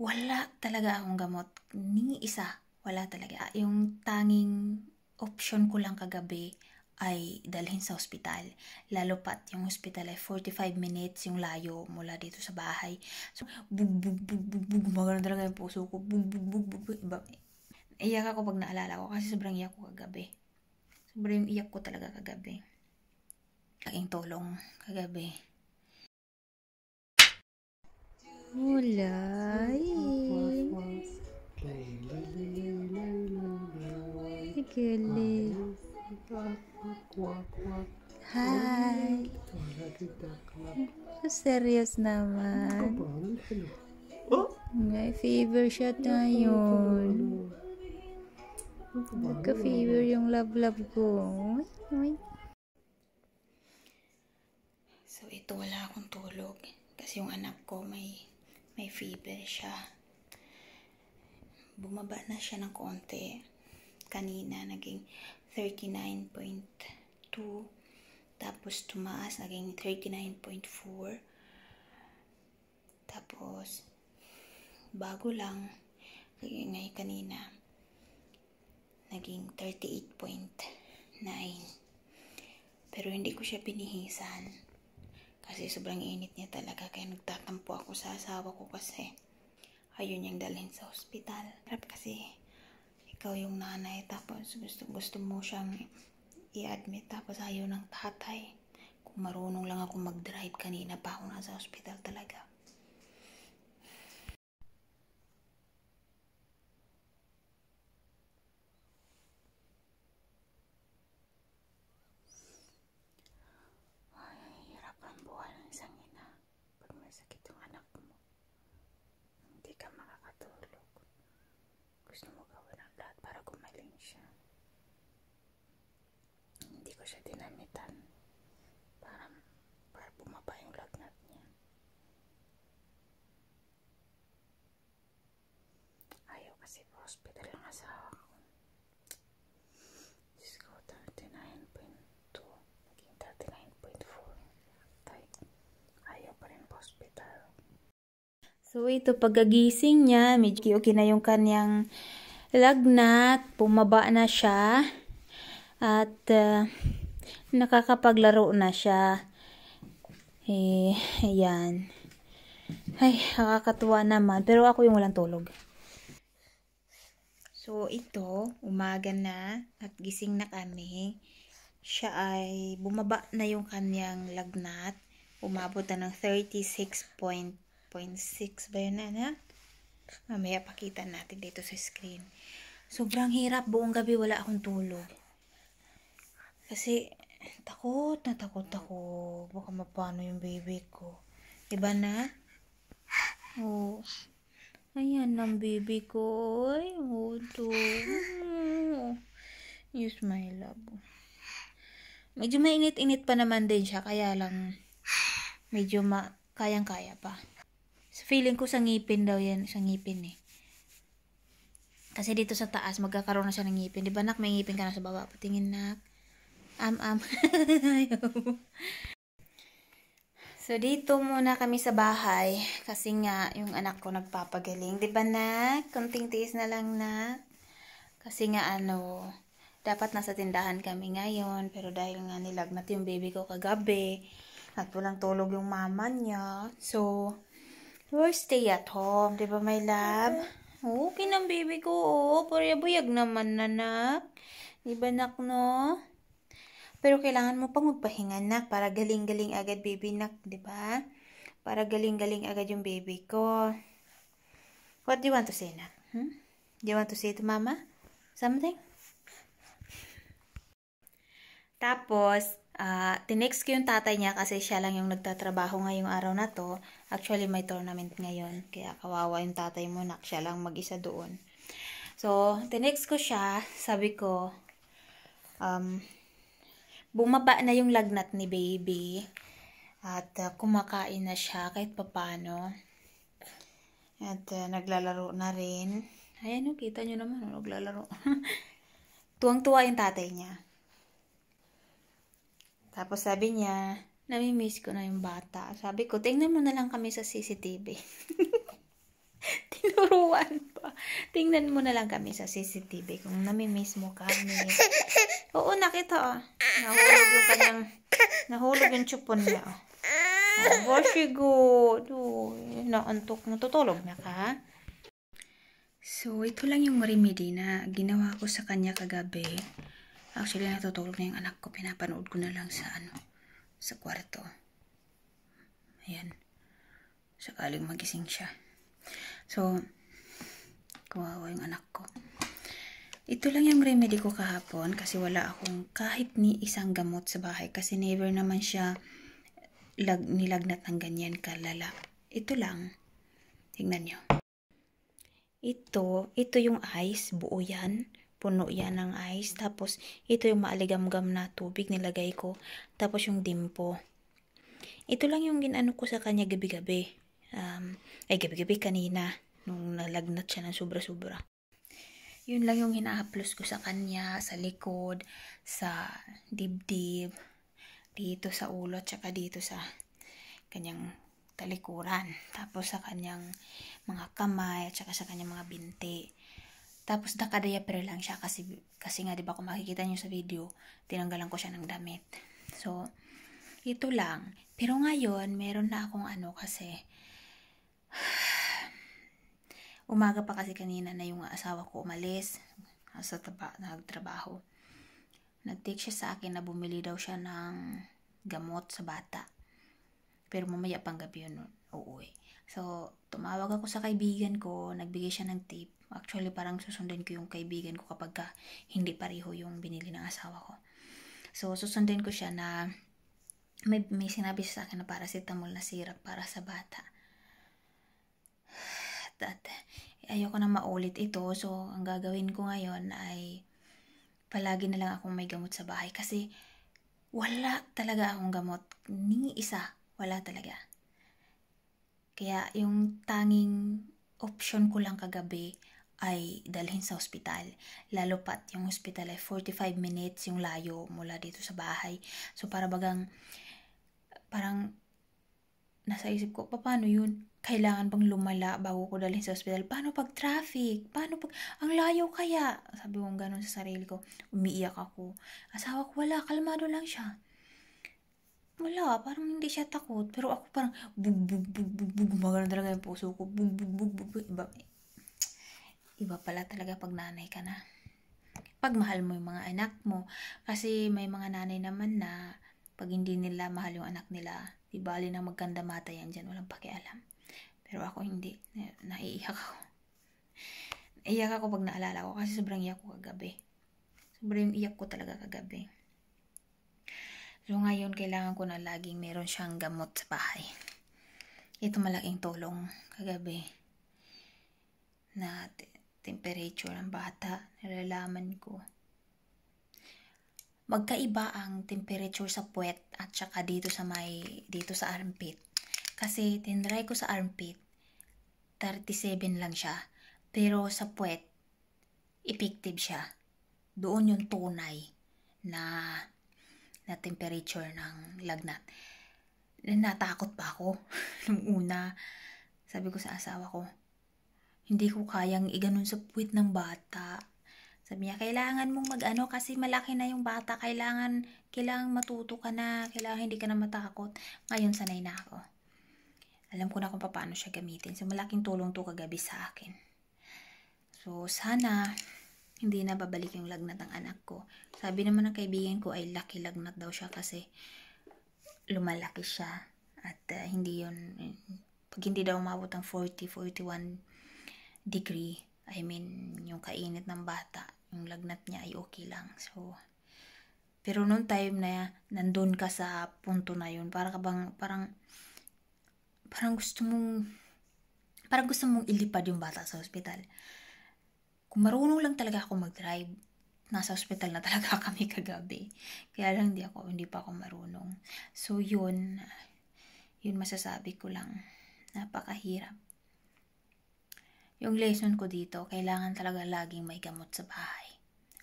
Wala talaga akong gamot. Ni isa. Wala talaga. Yung tanging option ko lang kagabi ay dalhin sa ospital. Lalo pat yung ospital ay 45 minutes yung layo mula dito sa bahay. So, bug, gumagano talaga yung puso ko. Bug. Iyak ako pag naalala ko kasi sobrang iyak ko kagabi. Sobrang iyak ko talaga kagabi. Laking tulong kagabi. Mulay. Galing. Hi. So serious naman. May fever siya ngayon. Nagka-fever yung love ko. So ito wala akong tulog. Kasi yung anak ko may fever siya. Bumaba na siya ng konti. Kanina naging 39.2. Tapos tumaas naging 39.4. Tapos bago lang ngayon kanina naging 38.9. Pero hindi ko siya binihisan. Kasi sobrang init niya talaga. Kaya nagtatampo ako sa asawa ko kasi ayun niyang dalhin sa ospital. Kasi ikaw yung nanay tapos gusto mo siyang i-admit tapos ayaw ng tatay. Kung marunong lang ako mag-drive kanina pa ako nasa ospital talaga. Gusto mo gawin ang lahat para gumaling siya. Hindi ko siya dinamitan para bumaba yung lagnat niya. Ayaw kasi po hospital ang asawa ko. Diyos ko, 39.2 naging 39.4. Ayaw pa rin po hospital. So ito pagkagising niya, medyo okay na yung kanyang lagnat, bumaba na siya at nakakapaglaro na siya. Ayan. Ay, nakakatuwa naman, pero ako yung walang tulog. So ito, umaga na at gising na kami. Siya ay bumaba na yung kanyang lagnat. Umabot na ng 36.6 ba yun na? Mamaya pakita natin dito sa screen. Sobrang hirap. Buong gabi wala akong tulog. Kasi takot na takot ako. Baka mapano yung baby ko. Diba na? Oh. Ayan ang baby ko. Ay, ito. Yes, my love. Medyo mainit-init pa naman din siya. Kaya lang medyo kayang-kaya pa. So, feeling ko sa ngipin daw yan. Sa ngipin eh. Kasi dito sa taas, magkakaroon na siya ng ngipin. Diba nak, may ngipin ka na sa baba. Patingin nak. So, dito muna kami sa bahay. Kasi nga, yung anak ko nagpapagaling. Diba nak? Kunting tiis na lang nak. Kasi nga dapat nasa tindahan kami ngayon. Pero dahil nga nilagnat yung baby ko kagabi. At walang tulog yung mama niya. So, we'll stay at home. Diba my love? Okay ng baby ko, Buyag naman, nanak. Diba, nak, no? Pero kailangan mo pang magpahinga, nak, para galing-galing agad, baby, nak, diba? Para galing-galing agad yung baby ko. What do you want to say, nak? Do you want to say to mama? Something? Tapos, tinext ko yung tatay niya kasi siya lang yung nagtatrabaho ngayong araw na to. Actually, may tournament ngayon. Kaya kawawa yung tatay mo, nak. Siya lang mag-isa doon. So, tinext ko siya. Sabi ko, bumaba na yung lagnat ni baby. At kumakain na siya kahit papano. At naglalaro na rin. Ayan, kita nyo naman, naglalaro. Tuwang-tuwa yung tatay niya. Tapos sabi niya, namimiss ko na yung bata. Sabi ko, tingnan mo na lang kami sa CCTV. Tuwan pa. Tingnan mo na lang kami sa CCTV kung namimiss mo kami. Oo, nakita. Nahulog yung chupon niya. Oh, Boshigo. Naantok mo. Tutulog na ka? So, ito lang yung remedy na ginawa ko sa kanya kagabi. Actually, natutulog na yung anak ko. Pinapanood ko na lang sa kwarto. Ayan. Sakaling magising siya. So, kawawa yung anak ko. Ito lang yung remedy ko kahapon kasi wala akong kahit ni isang gamot sa bahay kasi never naman siya nilagnat ng ganyan kalala. Ito lang. Tingnan nyo. Ito yung ice. Buo yan. Puno yan ng ice. Tapos, ito yung maaligamgam na tubig nilagay ko. Tapos yung dimpo. Ito lang yung ginano ko sa kanya gabi-gabi. Gabi-gabi kanina. Nung nalagnat siya ng sobra-sobra. Yun lang yung hinahaplos ko sa kanya. Sa likod. Sa dibdib. Dito sa ulo. Tsaka dito sa kanyang talikuran. Tapos sa kanyang mga kamay. Tsaka sa kanyang mga binti. Tapos nakadiaper lang siya. Kasi nga diba kung makikita nyo sa video. Tinanggalan ko siya ng damit. So, ito lang. Pero ngayon, meron na akong kasi umaga pa kasi kanina na yung asawa ko umalis sa nagtrabaho. Nag-take siya sa akin na bumili daw siya ng gamot sa bata. Pero mamaya pang gabi yun uuwi. So, tumawag ako sa kaibigan ko, nagbigay siya ng tip. Actually, parang susundin ko yung kaibigan ko kapag hindi pareho yung binili ng asawa ko. So, susundin ko siya na may sinabi siya sa akin na paracetamol na syrup para sa bata. At ayoko na maulit ito. So, ang gagawin ko ngayon ay palagi na lang akong may gamot sa bahay. Kasi wala talaga akong gamot. Ni isa. Wala talaga. Kaya yung tanging option ko lang kagabi ay dalhin sa ospital. Lalo pat yung ospital ay 45 minutes yung layo mula dito sa bahay. So, parang nasa isip ko, paano yun? Kailangan bang lumala bago ko dalhin sa ospital? Paano pag traffic? Paano pag ang layo kaya? Sabi ko ganun sa sarili ko. Umiiyak ako. Asawa ko wala, kalmado lang siya. Wala, parang hindi siya takot. Pero ako parang bug. Gumagano talaga yung puso ko. Bug. Iba pala talaga pag nanay ka na. Pag mahal mo yung mga anak mo. Kasi may mga nanay naman na pag hindi nila mahal yung anak nila, di bali na magkanda mata yan dyan. Walang pakialam. Pero ako hindi. Naiiyak ako. Naiiyak ako pag naalala ko kasi sobrang iyak ko kagabi. Sobrang iyak ko talaga kagabi. So ngayon kailangan ko na laging meron siyang gamot sa bahay. Ito malaking tulong kagabi. Na temperature ng bata. Nalalaman ko. Magkaiba ang temperature sa puwet at saka dito sa armpit. Kasi tinry ko sa armpit, 37 lang siya. Pero sa puwet, effective siya. Doon yung tunay na temperature ng lagnat. Natakot pa ako. Nung una, sabi ko sa asawa ko, hindi ko kayang iganon sa puwet ng bata. Sabi niya, kailangan mong kasi malaki na yung bata. Kailangan matuto ka na. Kailangan hindi ka na matakot. Ngayon, sanay na ako. Alam ko na kung paano siya gamitin. So, malaking tulong to kagabi sa akin. So, sana hindi na babalik yung lagnat ng anak ko. Sabi naman ng kaibigan ko ay lucky lagnat daw siya kasi lumalaki siya. At hindi yun, pag hindi daw umabot ng 40, 41 degree, I mean, yung kainit ng bata, yung lagnat niya ay okay lang. So, pero noong time na nandun ka sa punto na yun, parang gusto mong ilipad yung bata sa ospital. Kung marunong lang talaga ako mag-drive, nasa ospital na talaga kami kagabi. Kaya lang hindi pa ako marunong. So yun masasabi ko lang. Napakahirap. Yung lesson ko dito, kailangan talaga laging may gamot sa bahay.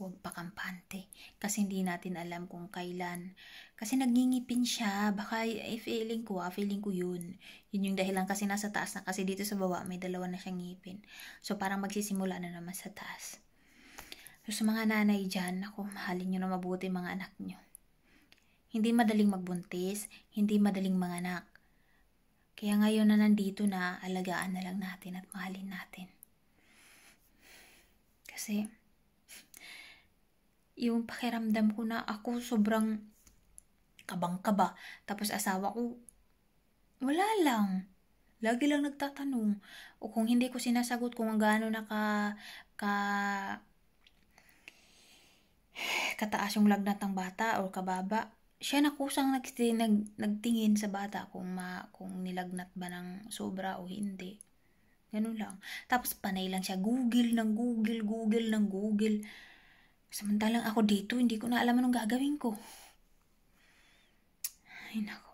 huwag pakampante. Kasi hindi natin alam kung kailan. Kasi nagngingipin siya. Baka feeling ko yun. Yun yung dahilan kasi nasa taas na. Kasi dito sa baba may dalawa na siyang ngipin. So parang magsisimula na naman sa taas. So sa mga nanay dyan, ako, mahalin nyo na mabuti mga anak nyo. Hindi madaling magbuntis, hindi madaling manganak. Kaya ngayon na nandito na, alagaan na lang natin at mahalin natin. Kasi, yung pakiramdam ko na ako sobrang kabang-kaba. Tapos asawa ko, wala lang. Lagi lang nagtatanong. O kung hindi ko sinasagot kung gaano na kataas yung lagnat ng bata o kababa, siya na kusang nagtingin sa bata kung nilagnat ba ng sobra o hindi. Ganun lang. Tapos panay lang siya, Google. Samantalang ako dito, hindi ko na alam anong gagawin ko. Ay nako.